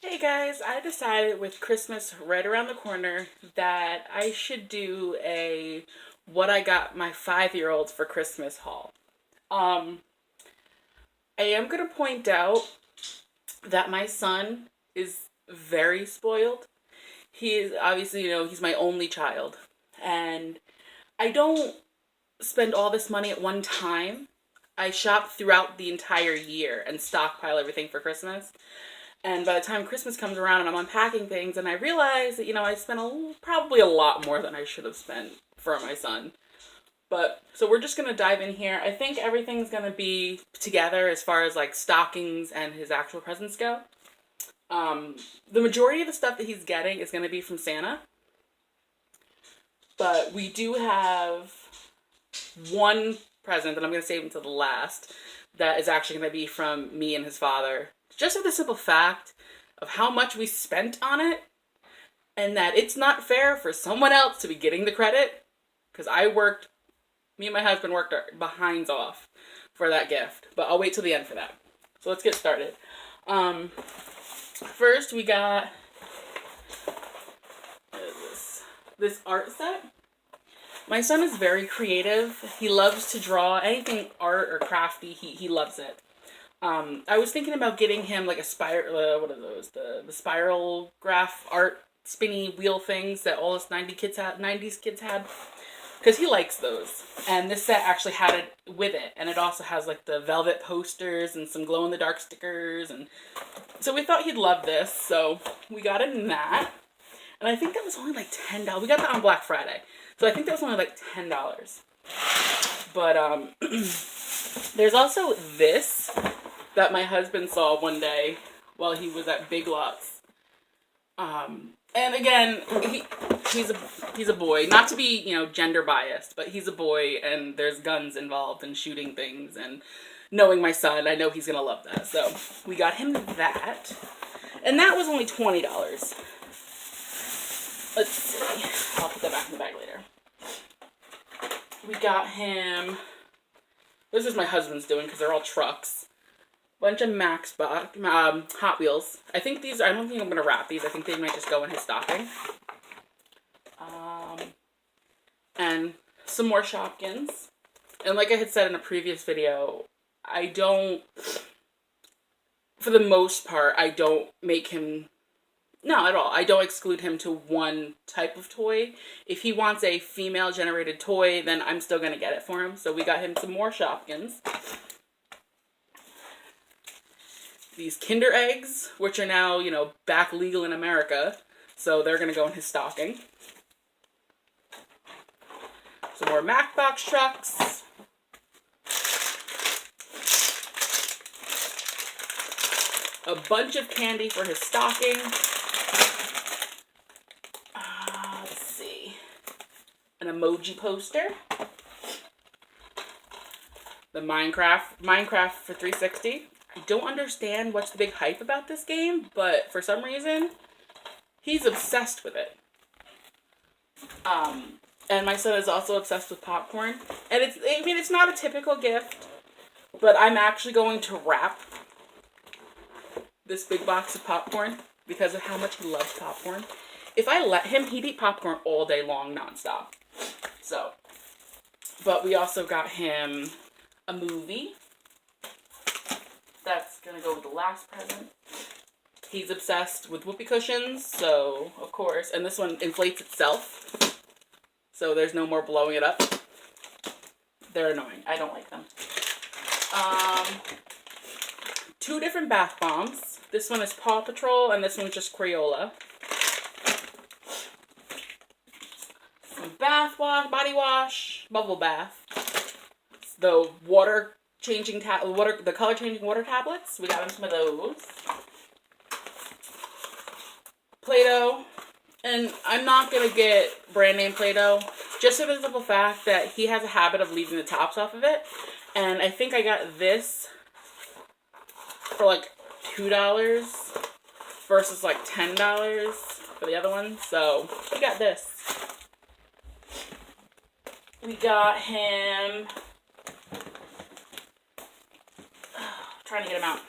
Hey guys, I decided with Christmas right around the corner that I should do a what I got my 5-year-old for Christmas haul. Um, I am going to point out that my son is very spoiled. He is obviously, he's my only child. And I don't spend all this money at one time. I shop throughout the entire year and stockpile everything for Christmas. And by the time Christmas comes around and I'm unpacking things, and I realize that, I spent probably a lot more than I should have spent for my son. But so we're just going to dive in here. I think everything's going to be together as far as like stockings and his actual presents go. The majority of the stuff that he's getting is going to be from Santa. But we do have one present that I'm going to save until the last that is actually going to be from me and his father. Just for the simple fact of how much we spent on it, and that it's not fair for someone else to be getting the credit, because me and my husband worked our behinds off for that gift, but I'll wait till the end for that. So let's get started. First we got this art set. My son is very creative. He loves to draw anything art or crafty. He loves it. I was thinking about getting him like a what are those? The spiral graph art spinny wheel things that all us 90s kids had, because he likes those. And this set actually had it with it, and it also has like the velvet posters and some glow in the dark stickers, and so we thought he'd love this. So we got him that, and I think that was only like $10. We got that on Black Friday, so I think that was only like $10. But there's also this that my husband saw one day while he was at Big Lots. And again, he's a boy. Not to be, gender biased, but he's a boy, and there's guns involved and shooting things. And knowing my son, I know he's gonna love that. So we got him that, and that was only $20. Let's see. I'll put that back in the bag later. We got him. This is my husband's doing because they're all trucks. Bunch of Hot Wheels. I don't think I'm going to wrap these. I think they might just go in his stocking. And some more Shopkins. And like I had said in a previous video, for the most part, I don't make him, no, at all. I don't exclude him to one type of toy. If he wants a female-generated toy, then I'm still going to get it for him. So we got him some more Shopkins. These Kinder Eggs, which are now, back legal in America. So they're going to go in his stocking. Some more Matchbox trucks. A bunch of candy for his stocking. Let's see. An emoji poster. The Minecraft for 360. I don't understand what's the big hype about this game, but for some reason, he's obsessed with it. And my son is also obsessed with popcorn. And it's not a typical gift, but I'm actually going to wrap this big box of popcorn because of how much he loves popcorn. If I let him, he'd eat popcorn all day long, nonstop. So, but we also got him a movie. That's going to go with the last present. He's obsessed with whoopee cushions, so, of course. And this one inflates itself, so there's no more blowing it up. They're annoying. I don't like them. 2 different bath bombs. This one is Paw Patrol, and this one's just Crayola. Some body wash, bubble bath. The the color changing water tablets. We got him some of those. Play-Doh. And I'm not going to get brand name Play-Doh, just for the simple fact that he has a habit of leaving the tops off of it. And I think I got this for like $2 versus like $10 for the other one. So we got this. We got him, trying to get him out.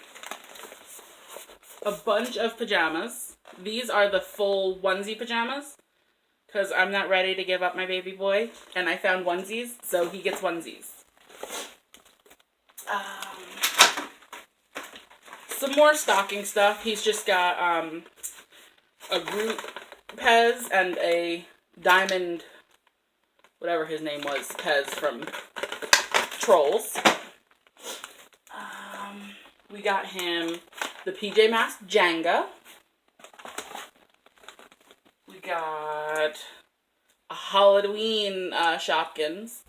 a bunch of pajamas. These are the full onesie pajamas because I'm not ready to give up my baby boy. And I found onesies, so he gets onesies. Some more stocking stuff. He's just got a Groot Pez and a Diamond, whatever his name was, Pez from Trolls. We got him the PJ Masks Jenga. We got a Halloween Shopkins.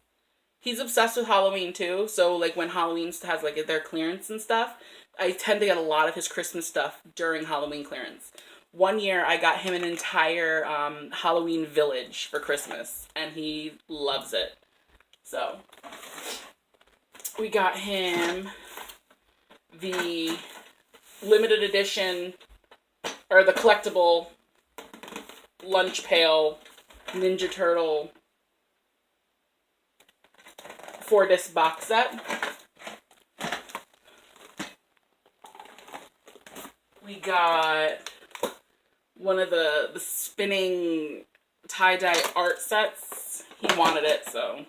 He's obsessed with Halloween too, so like when Halloween has like their clearance and stuff, I tend to get a lot of his Christmas stuff during Halloween clearance. One year I got him an entire Halloween village for Christmas, and he loves it. So we got him the limited edition, or the collectible lunch pail Ninja Turtle 4-disc box set. We got one of the spinning tie-dye art sets. He wanted it, so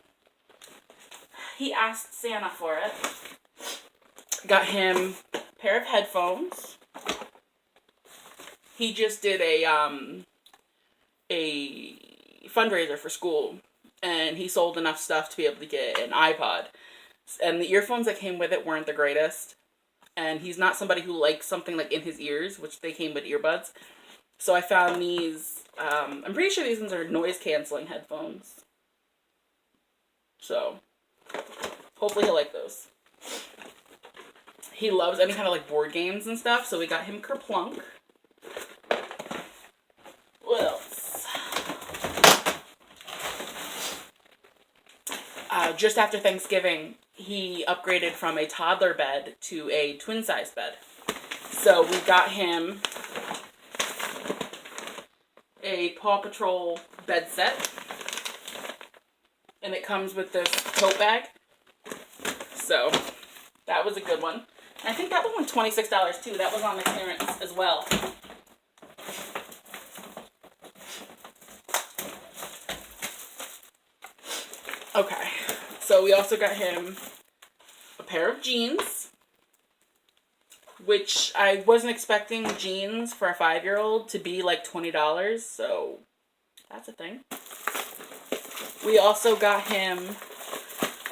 he asked Santa for it. Got him a pair of headphones. He just did a fundraiser for school, and he sold enough stuff to be able to get an iPod. And the earphones that came with it weren't the greatest. And he's not somebody who likes something like in his ears, which they came with earbuds. So I found these, I'm pretty sure these ones are noise canceling headphones. So hopefully he'll like those. He loves any kind of like board games and stuff, so we got him Kerplunk. What else? Just after Thanksgiving, he upgraded from a toddler bed to a twin-size bed. So we got him a Paw Patrol bed set. And it comes with this tote bag. So that was a good one. And I think that one was $26 too. That was on the clearance as well. Okay. So we also got him a pair of jeans, which I wasn't expecting jeans for a 5-year-old to be like $20, so that's a thing. We also got him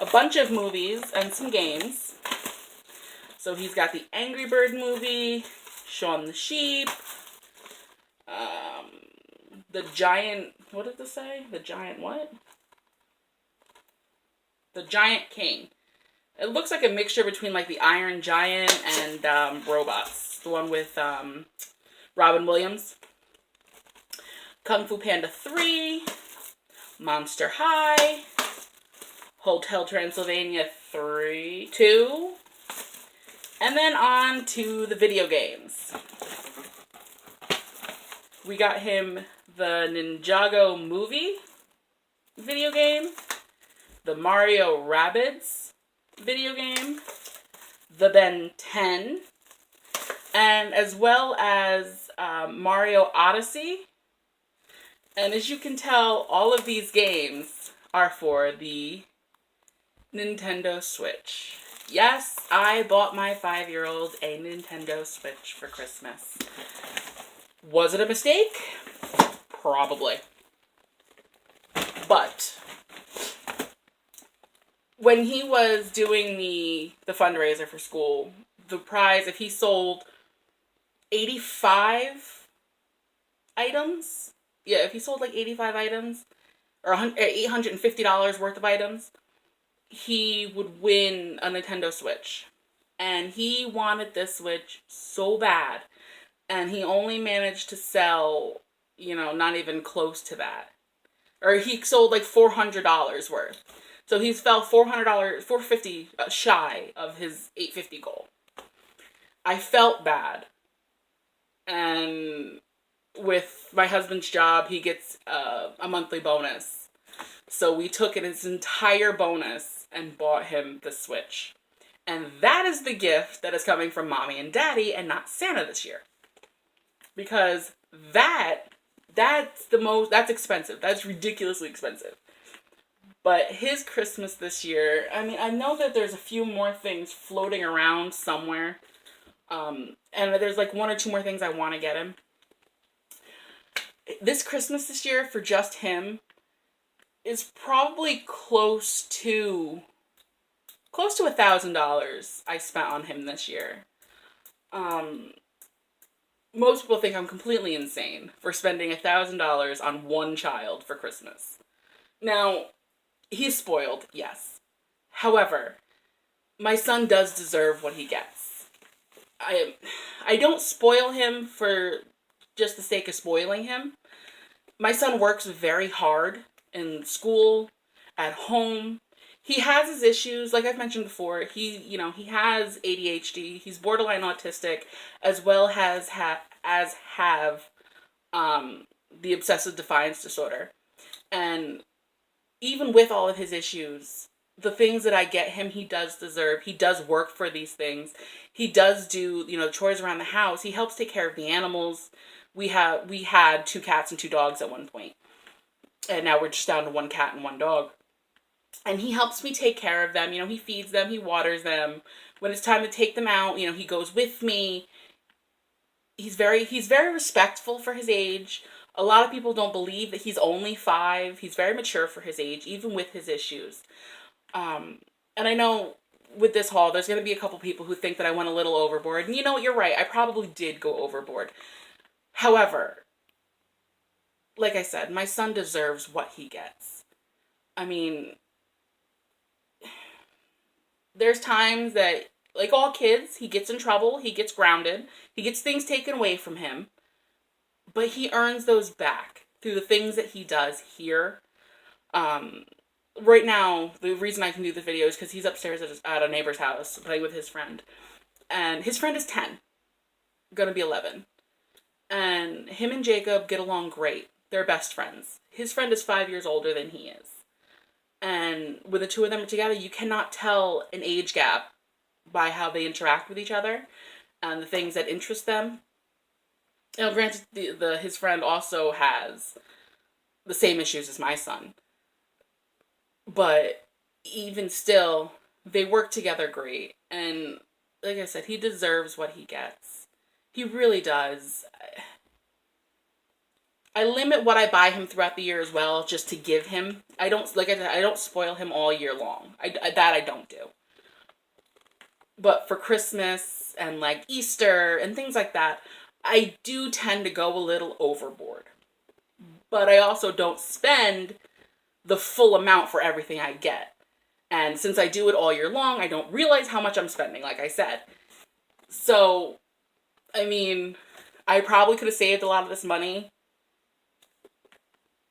a bunch of movies and some games. So he's got the Angry Bird movie, Shaun the Sheep, the Giant, what did this say? The Giant what? The Giant King. It looks like a mixture between like the Iron Giant and Robots. The one with Robin Williams. Kung Fu Panda 3. Monster High. Hotel Transylvania 2. And then on to the video games. We got him the Ninjago movie video game. The Mario Rabbids video game, the Ben 10, and as well as Mario Odyssey. And as you can tell, all of these games are for the Nintendo Switch. Yes, I bought my 5-year-old a Nintendo Switch for Christmas. Was it a mistake? Probably. But when he was doing the fundraiser for school, the prize, if he sold 85 items, yeah, if he sold like 85 items, or $850 worth of items, he would win a Nintendo Switch. And he wanted this Switch so bad, and he only managed to sell, not even close to that. Or he sold like $400 worth. So he's fell $450 shy of his $850 goal. I felt bad. And with my husband's job, he gets a monthly bonus. So we took his entire bonus and bought him the Switch. And that is the gift that is coming from Mommy and Daddy and not Santa this year. because that's expensive. That's ridiculously expensive. But his Christmas this year, I mean, I know that there's a few more things floating around somewhere. And there's like one or two more things I want to get him. This Christmas this year for just him is probably close to $1,000 I spent on him this year. Most people think I'm completely insane for spending $1,000 on one child for Christmas. Now, he's spoiled, yes. However, my son does deserve what he gets. I don't spoil him for just the sake of spoiling him. My son works very hard in school, at home. He has his issues, like I've mentioned before. He has ADHD. He's borderline autistic, as well as have the obsessive defiance disorder. And even with all of his issues, the things that I get him, he does deserve. He does work for these things. He does do, chores around the house. He helps take care of the animals. We had 2 cats and 2 dogs at one point. And now we're just down to 1 cat and 1 dog. And he helps me take care of them. He feeds them, he waters them. When it's time to take them out, he goes with me. He's very respectful for his age. A lot of people don't believe that he's only 5. He's very mature for his age, even with his issues. And I know with this haul, there's going to be a couple people who think that I went a little overboard. And you're right. I probably did go overboard. However, like I said, my son deserves what he gets. I mean, there's times that, like all kids, he gets in trouble, he gets grounded, he gets things taken away from him, but he earns those back through the things that he does here. Right now, the reason I can do the video is because he's upstairs at a neighbor's house playing with his friend. And his friend is 10, gonna be 11. And him and Jacob get along great. They're best friends. His friend is 5 years older than he is. And when the two of them are together, you cannot tell an age gap by how they interact with each other and the things that interest them. Now, granted, his friend also has the same issues as my son. But even still, they work together great. And like I said, he deserves what he gets. He really does. I limit what I buy him throughout the year as well, just to give him. I don't spoil him all year long. I don't do. But for Christmas and like Easter and things like that, I do tend to go a little overboard. But I also don't spend the full amount for everything I get. And since I do it all year long, I don't realize how much I'm spending, like I said. So, I mean, I probably could have saved a lot of this money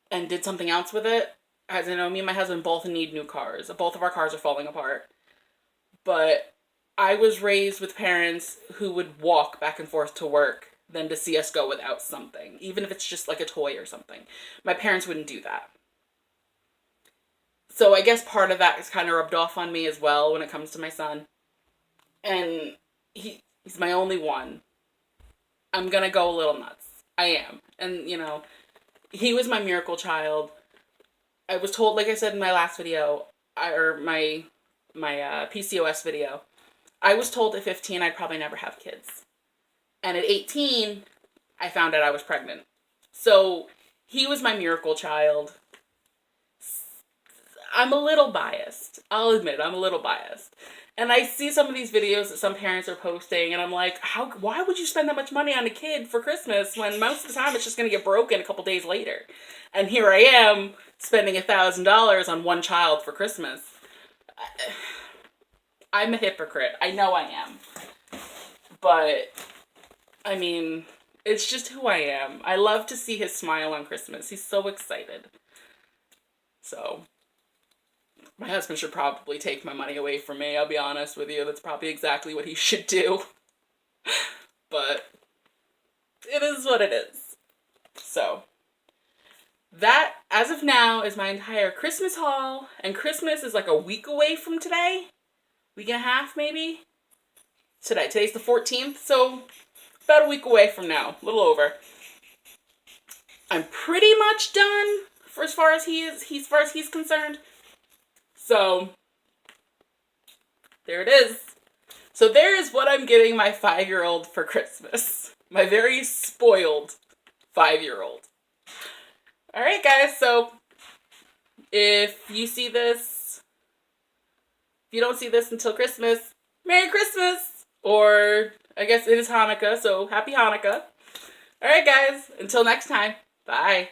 and did something else with it. As you know, me and my husband both need new cars. Both of our cars are falling apart. But I was raised with parents who would walk back and forth to work than to see us go without something, even if it's just like a toy or something. My parents wouldn't do that. So I guess part of that is kind of rubbed off on me as well when it comes to my son. And he's my only one. I'm gonna go a little nuts. I am. And, he was my miracle child. I was told, like I said in my last video, my PCOS video, I was told at 15 I'd probably never have kids. And at 18, I found out I was pregnant. So he was my miracle child. I'm a little biased. I'll admit it, I'm a little biased. And I see some of these videos that some parents are posting, and I'm like, why would you spend that much money on a kid for Christmas when most of the time it's just going to get broken a couple days later? And here I am spending $1,000 on one child for Christmas. I'm a hypocrite. I know I am. But, I mean, it's just who I am. I love to see his smile on Christmas. He's so excited. So, my husband should probably take my money away from me, I'll be honest with you. That's probably exactly what he should do. But, it is what it is. So, that, as of now, is my entire Christmas haul. And Christmas is like a week away from today. Week and a half, maybe? Today's the 14th, so about a week away from now, a little over. I'm pretty much done for as far as he's concerned. So there it is. So there is what I'm getting my 5-year-old for Christmas. My very spoiled 5-year-old. All right, guys. So if you see this, if you don't see this until Christmas, Merry Christmas! Or I guess it is Hanukkah, so Happy Hanukkah. All right, guys. Until next time. Bye.